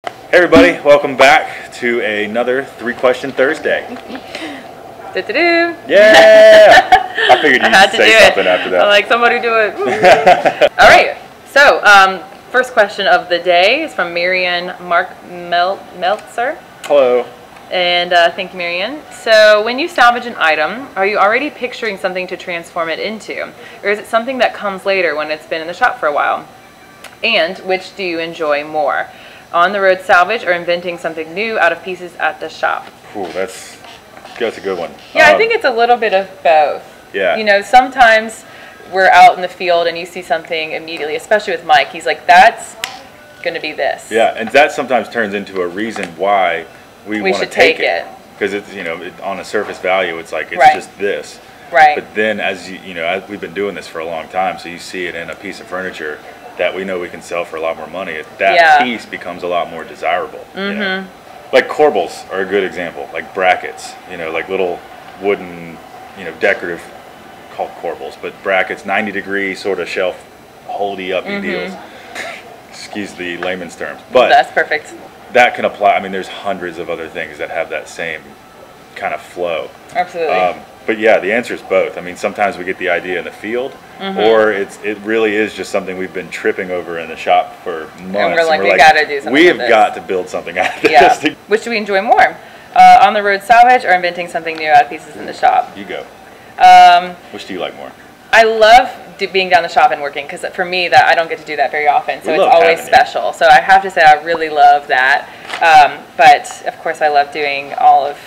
Hey everybody, welcome back to another 3-Question Thursday. Do-do-do. Yeah! I figured you'd I had to say do something it. after that. I'm like, somebody do it. All right, so first question of the day is from Marianne Meltzer. Hello. And thank you, Marianne. So when you salvage an item, are you already picturing something to transform it into? Or is it something that comes later when it's been in the shop for a while? And which do you enjoy more? On the road salvage or inventing something new out of pieces at the shop? Ooh, that's a good one. Yeah, I think it's a little bit of both. Yeah. You know, sometimes we're out in the field and you see something immediately, especially with Mike. He's like, that's going to be this. Yeah, and that sometimes turns into a reason why we want to take it. Because it's, on a surface value, it's like, it's Right. just this. Right. But then as as we've been doing this for a long time, so you see it in a piece of furniture that we know we can sell for a lot more money, that piece becomes a lot more desirable. Like corbels are a good example, like brackets, like little wooden, decorative, called corbels, but brackets, 90-degree sort of shelf holdy uppy deals. Excuse the layman's terms. But that's perfect. That can apply. I mean, there's hundreds of other things that have that same kind of flow. Absolutely. But yeah, the answer is both. I mean, sometimes we get the idea in the field, or it really is just something we've been tripping over in the shop for months. And we're like, we got to do something. We have got to build something out of this. Yeah. Which do we enjoy more? On the road salvage or inventing something new out of pieces in the shop? You go. Which do you like more? I love being down the shop and working, because for me, that I don't get to do that very often, so it's always special. So I have to say I really love that. But of course, I love doing all of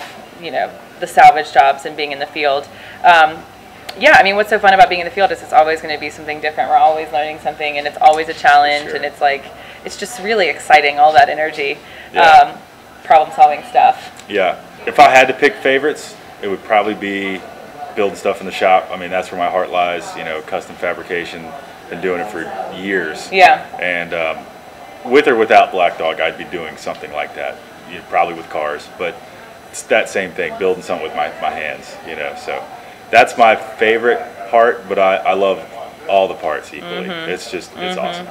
the salvage jobs and being in the field. Yeah, I mean, what's so fun about being in the field is it's always going to be something different. We're always learning something, and it's always a challenge. Sure. And it's like, it's just really exciting, all that energy, problem-solving stuff. Yeah. If I had to pick favorites, it would probably be building stuff in the shop. I mean, that's where my heart lies. Custom fabrication. Been doing it for years. Yeah. And with or without Black Dog, I'd be doing something like that. Probably with cars, but it's that same thing, building something with my hands, so that's my favorite part, but I love all the parts equally. It's awesome.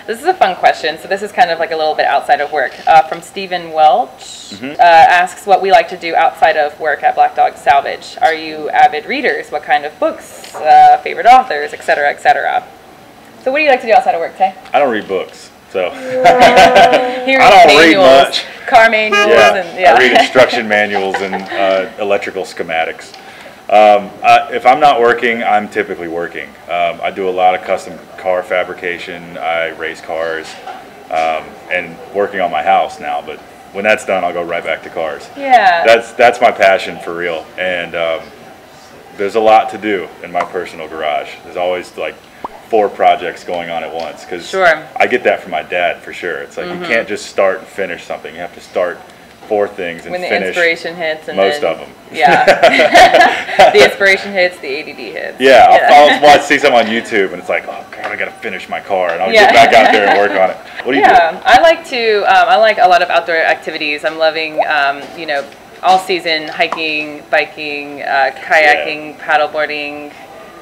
This is a fun question, so this is kind of like a little bit outside of work. From Stephen Welch, asks what we like to do outside of work at Black Dog Salvage. Are you avid readers? What kind of books, favorite authors, etc., etc.? So what do you like to do outside of work, Tay? I don't read books. So I don't read much. Car manuals, I read instruction manuals and electrical schematics. If I'm not working, I'm typically working. I do a lot of custom car fabrication. I race cars, and working on my house now. But when that's done, I'll go right back to cars. Yeah, that's my passion for real. And there's a lot to do in my personal garage. There's always like 4 projects going on at once, because I get that from my dad for sure. It's like you can't just start and finish something. You have to start 4 things and finish when the inspiration hits, and most of them. Yeah, the inspiration hits, the ADD hits. Yeah, I'll see something on YouTube and it's like, oh God, I got to finish my car, and I'll get back out there and work on it. What do you do? I like a lot of outdoor activities. I'm loving all season hiking, biking, kayaking, paddleboarding.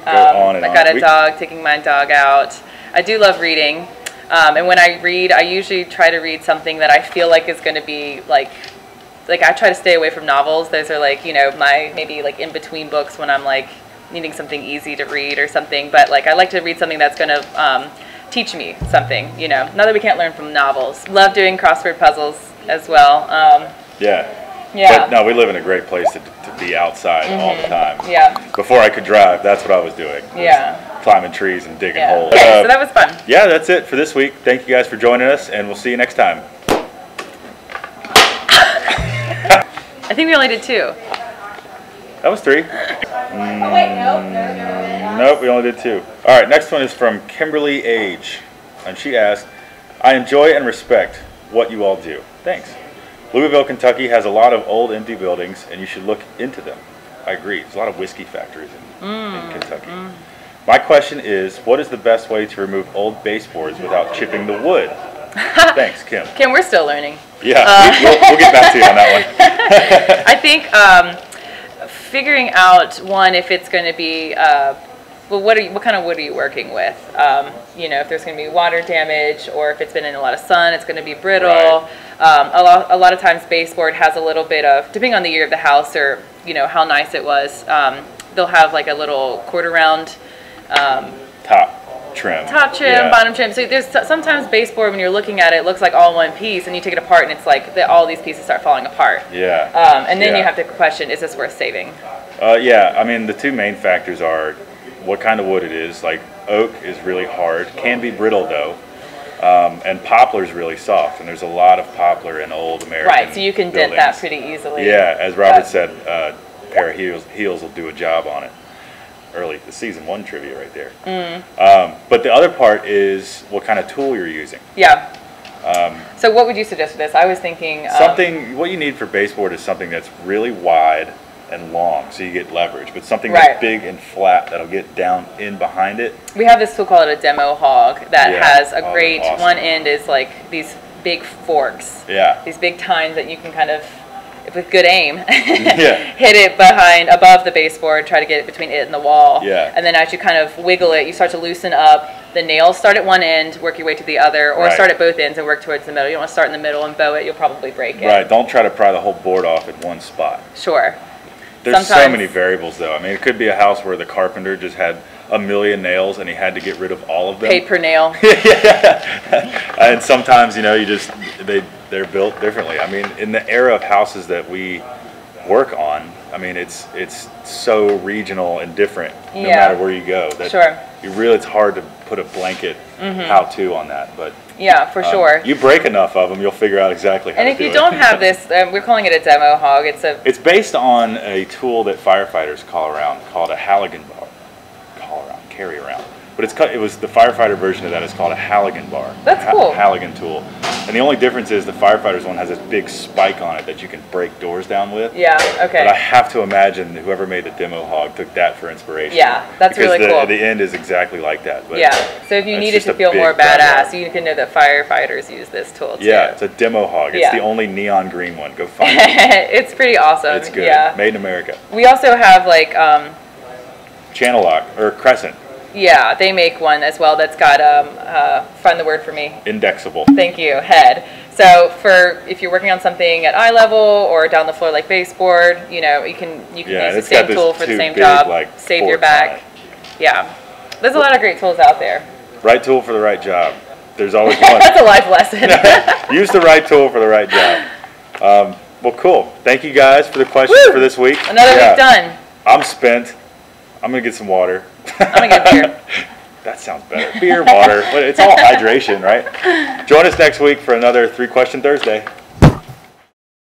I got a dog, taking my dog out. I do love reading. And when I read, I usually try to read something that I feel like is going to be like I try to stay away from novels. Those are like, my maybe like in between books when I'm like needing something easy to read or something. But like I like to read something that's going to teach me something, Not that we can't learn from novels. Love doing crossword puzzles as well. Yeah. But no, we live in a great place to be outside all the time. Yeah. Before I could drive, that's what I was doing. Yeah. Climbing trees and digging holes. Okay, so that was fun. Yeah, that's it for this week. Thank you guys for joining us, and we'll see you next time. I think we only did 2. That was 3. Oh wait, no. Nope, we only did 2. All right, next one is from Kimberly Age, and she asked, I enjoy and respect what you all do. Thanks. Louisville, Kentucky has a lot of old empty buildings, and you should look into them. I agree. There's a lot of whiskey factories in Kentucky. My question is, what is the best way to remove old baseboards without chipping the wood? Thanks, Kim. Kim, we're still learning. Yeah, we'll get back to you on that one. I think figuring out, one, if it's going to be well, what kind of wood are you working with? You know, if there's going to be water damage, or if it's been in a lot of sun, it's going to be brittle. Right. A lot of times baseboard has a little bit of, depending on the year of the house or, you know, how nice it was, they'll have like a little quarter round top trim, yeah. Bottom trim. So there's sometimes baseboard, when you're looking at it, it looks like all one piece, and you take it apart and it's like all these pieces start falling apart. Yeah. And then you have to question, is this worth saving? Yeah, I mean, the two main factors are what kind of wood it is. Like oak is really hard, can be brittle though, and poplar is really soft, and there's a lot of poplar in old American Right, so you can dent buildings. that pretty easily. Yeah, as Robert said, a pair of heels will do a job on it. The season 1 trivia right there. But the other part is what kind of tool you're using. Yeah. So what would you suggest for this? I was thinking what you need for baseboard is something that's really wide and long, so you get leverage, but something that's big and flat that'll get down in behind it. We have this tool called a demo hog that has a great awesome. One end is like these big forks. Yeah. These big tines that you can kind of, with good aim, hit it above the baseboard, try to get it between it and the wall. Yeah. And then as you kind of wiggle it, you start to loosen up. The nails start at one end, work your way to the other, or start at both ends and work towards the middle. You don't want to start in the middle and bow it, you'll probably break it. Right, don't try to pry the whole board off at one spot. Sure. There's so many variables though. I mean, it could be a house where the carpenter just had a million nails and he had to get rid of all of them. Paid per nail. And sometimes, you know, they're built differently. I mean, in the era of houses that we work on, I mean, it's so regional and different no matter where you go. That it's hard to put a blanket how-to on that, but yeah, for sure. You break enough of them, you'll figure out exactly how to do it. And if you don't have this, we're calling it a demo hog. It's based on a tool that firefighters call around called a Halligan bar. Carry around. But it was the firefighter version of that is called a Halligan bar. That's cool. Halligan tool. And the only difference is the firefighter's one has this big spike on it that you can break doors down with. Yeah, okay. But I have to imagine whoever made the demo hog took that for inspiration. Yeah, that's really cool. The end is exactly like that. But yeah, so if you needed to feel more badass, you can know that firefighters use this tool too. Yeah, it's a demo hog. It's the only neon green one. Go find it. It's pretty awesome. It's good. Yeah. Made in America. We also have like channel lock or crescent. Yeah, they make one as well that's got, find the word for me. Indexable. Thank you, head. So if you're working on something at eye level or down the floor like baseboard, you know, you can use the same tool for the same job, save your back. Yeah, there's a lot of great tools out there. Right tool for the right job. There's always one. That's a life lesson. Use the right tool for the right job. Well, cool. Thank you guys for the questions for this week. Another week done. I'm spent. I'm going to get some water. I'm going to get beer. That sounds better. Beer, water. But it's all hydration, right? Join us next week for another 3 Question Thursday.